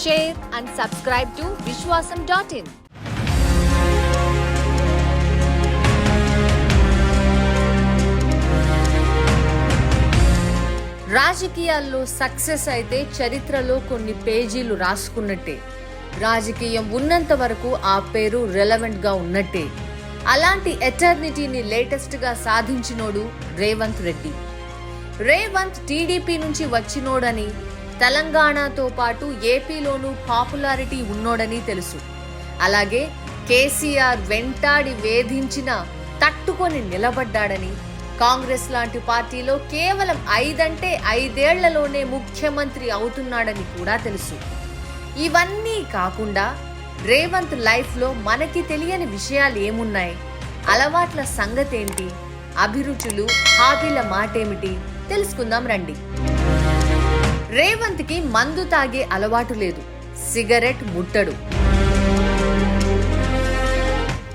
share and subscribe to Vishwasam.in. రాజకీయాల్లో success అయితే చరిత్రలో కొన్ని పేజీలు రాసుకున్నట్టే. రాజకీయం ఉన్నంత వరకు ఆ పేరు రెలవెంట్ గా ఉన్నట్టే. అలాంటి ఎటర్నిటీని లేటెస్ట్ గా సాధించినోడు రేవంత్ రెడ్డి. రేవంత్ టీడీపీ నుంచి వచ్చినోడని, తెలంగాణతో పాటు ఏపీలోనూ పాపులారిటీ ఉన్నోడని తెలుసు. అలాగే కేసీఆర్ వెంటాడి వేధించిన తట్టుకొని నిలబడ్డాడని, కాంగ్రెస్ లాంటి పార్టీలో కేవలం 5 అంటే 5 ఏళ్లలోనే ముఖ్యమంత్రి అవుతున్నాడని కూడా తెలుసు. ఇవన్నీ కాకుండా రేవంత్ లైఫ్లో మనకి తెలియని విషయాలు ఏమున్నాయి, అలవాట్ల సంగతేంటి, అభిరుచులు, హాబీల మాటేమిటి తెలుసుకుందాం రండి. రేవంత్కి మందు తాగే అలవాటు లేదు, సిగరెట్ ముట్టడు,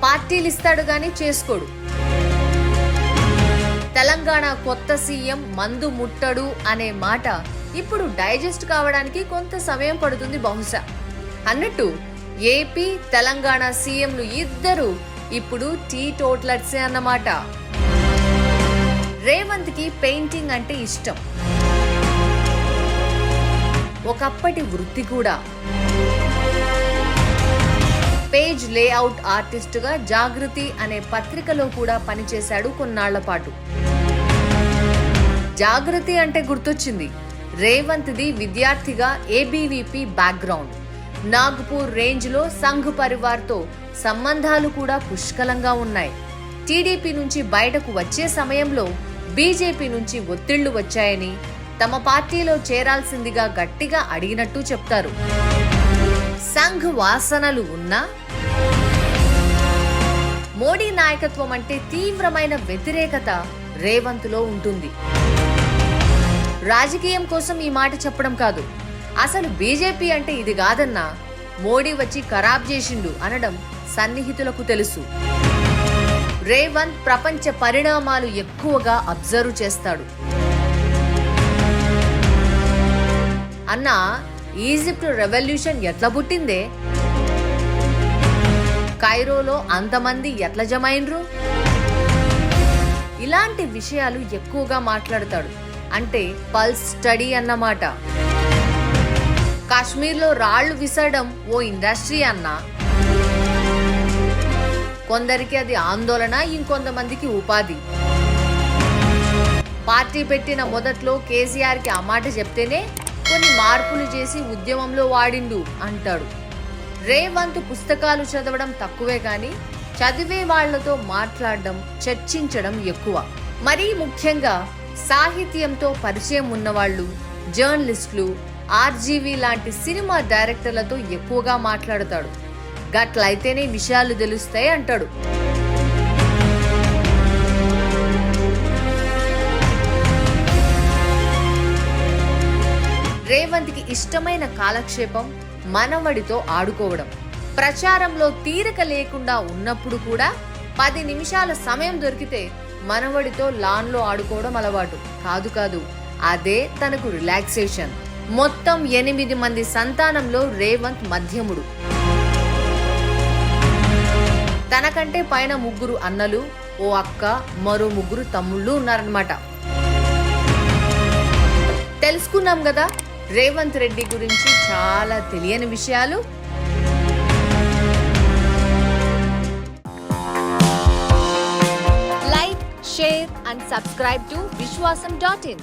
పార్టీలిస్తాడు గాని చేసుకోడు. తెలంగాణ కొత్త సీఎం మందు ముట్టడు అనే మాట ఇప్పుడు డైజెస్ట్ కావడానికి కొంత సమయం పడుతుంది బహుశా. అన్నట్టు ఏపీ తెలంగాణ సీఎంలు ఇద్దరు ఇప్పుడు టీటోటలర్సే అన్నమాట. రేవంత్ కి పెయింటింగ్ అంటే ఇష్టం, ఒకప్పటి వృత్తి కూడా. పేజ్ లేఅవుట్ ఆర్టిస్ట్ గా జాగృతి అనే పత్రికలో కూడా పనిచేశాడు కొన్నాళ్ల పాటు. జాగృతి అంటే గుర్తొచ్చింది, రేవంత్ది విద్యార్థిగా ఏబీవీపీ బ్యాక్గ్రౌండ్. నాగ్పూర్ రేంజ్ లో సంఘ్ పరివార్తో సంబంధాలు కూడా పుష్కలంగా ఉన్నాయి. టీడీపీ నుంచి బయటకు వచ్చే సమయంలో బీజేపీ నుంచి ఒత్తిళ్లు వచ్చాయని, తమ పార్టీలో చేరాల్సిందిగా గట్టిగా అడిగినట్టు చెప్తారు. సంఘ్ వాసనలు ఉన్నా మోడీ నాయకత్వం అంటే తీవ్రమైన వ్యతిరేకత రేవంత్లో ఉంటుంది. రాజకీయం కోసం ఈ మాట చెప్పడం కాదు, అసలు బీజేపీ అంటే ఇది కాదన్నా, మోడీ వచ్చి ఖరాబ్ చేసిండు అనడం సన్నిహితులకు తెలుసు. రేవంత్ ప్రపంచ పరిణామాలు ఎక్కువగా అబ్జర్వ్ చేస్తాడు. అన్నా, ఈజిప్ట్ రెవల్యూషన్ ఎట్లా పుట్టిందే, కైరోలో అంతమంది ఎట్లా జమైండ్రు, ఇలాంటి విషయాలు ఎక్కువగా మాట్లాడతాడు. అంటే పల్స్ స్టడీ అన్నమాట. కాశ్మీర్లో రాళ్లు విసరడం ఓ ఇండస్ట్రీ అన్నా, కొందరికి అది ఆందోళన, ఇంకొంతమందికి ఉపాధి. పార్టీ పెట్టిన మొదట్లో కేసీఆర్ కి ఆ మాట చెప్తేనే కొన్ని మార్పులు చేసి ఉద్యమంలో వాడిండు అంటాడు. రేవంత్ పుస్తకాలు చదవడం తక్కువే కానీ చదివే వాళ్లతో మాట్లాడడం, చర్చించడం ఎక్కువ. మరీ ముఖ్యంగా సాహిత్యంతో పరిచయం ఉన్నవాళ్లు, జర్నలిస్టులు, ఆర్జీవీ లాంటి సినిమా డైరెక్టర్లతో ఎక్కువగా మాట్లాడతాడు. గట్లయితేనే విషయాలు తెలుస్తాయి అంటాడు. రేవంత్ కి ఇష్టమైన కాలక్షేపం మనవడితో ఆడుకోవడం. ప్రచారంలో తీరిక లేకుండా ఉన్నప్పుడు కూడా 10 నిమిషాల సమయం దొరికితే మనవడితో లాన్ లో ఆడుకోవడం అలవాటు. కాదు, అదే తనకు రిలాక్సేషన్. మొత్తం 8 మంది సంతానంలో రేవంత్ మధ్యముడు. తనకంటే పైన 3 అన్నలు, ఓ అక్క, మరో 3 తమ్ముళ్ళు ఉన్నారన్నమాట. తెలుసుకున్నాం కదా రేవంత్ రెడ్డి గురించి చాలా తెలియని విషయాలు. Like, share and subscribe to Vishwasam.in.